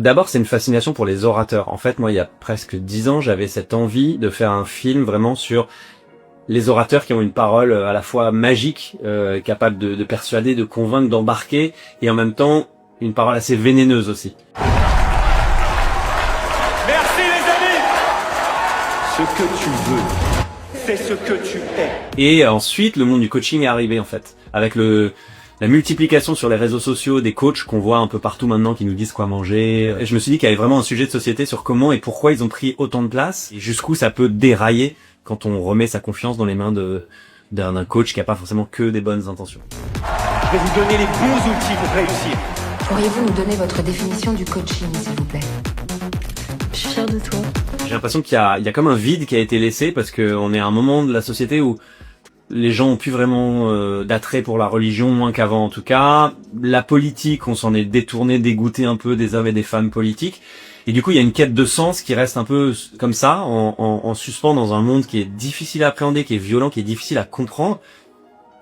D'abord, c'est une fascination pour les orateurs. En fait, moi, il y a presque 10 ans, j'avais cette envie de faire un film vraiment sur les orateurs qui ont une parole à la fois magique, capable de persuader, de convaincre, d'embarquer, et en même temps, une parole assez vénéneuse aussi. Merci les amis. Ce que tu veux, c'est ce que tu es. Et ensuite, le monde du coaching est arrivé, en fait, avec la multiplication sur les réseaux sociaux des coachs qu'on voit un peu partout maintenant qui nous disent quoi manger. Et je me suis dit qu'il y avait vraiment un sujet de société sur comment et pourquoi ils ont pris autant de place et jusqu'où ça peut dérailler quand on remet sa confiance dans les mains d'un coach qui a pas forcément que des bonnes intentions. Je vais vous donner les bons outils pour réussir. Pourriez-vous nous donner votre définition du coaching, s'il vous plaît? Je suis fière de toi. J'ai l'impression qu'il y a comme un vide qui a été laissé parce qu'on est à un moment de la société où les gens ont plus vraiment d'attrait pour la religion, moins qu'avant en tout cas. La politique, on s'en est détourné, dégoûté un peu des hommes et des femmes politiques. Et du coup, il y a une quête de sens qui reste un peu comme ça, en suspens dans un monde qui est difficile à appréhender, qui est violent, qui est difficile à comprendre.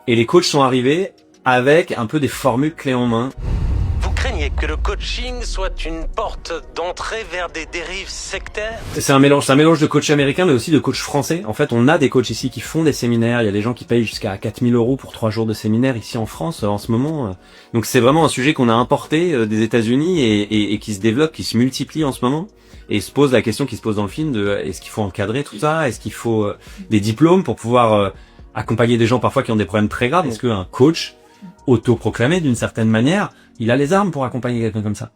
Et les coachs sont arrivés avec un peu des formules clés en main. Vous craignez que le coaching soit une porte d'entrée vers des dérives sectaires? C'est un mélange de coach américain mais aussi de coach français. En fait, on a des coachs ici qui font des séminaires. Il y a des gens qui payent jusqu'à 4000 € pour 3 jours de séminaire ici en France en ce moment. Donc c'est vraiment un sujet qu'on a importé des États-Unis et qui se développe, qui se multiplie en ce moment. Et se pose la question qui se pose dans le film de est-ce qu'il faut encadrer tout ça? Est-ce qu'il faut des diplômes pour pouvoir accompagner des gens parfois qui ont des problèmes très graves? Est-ce qu'un coach autoproclamé d'une certaine manière, il a les armes pour accompagner quelqu'un comme ça?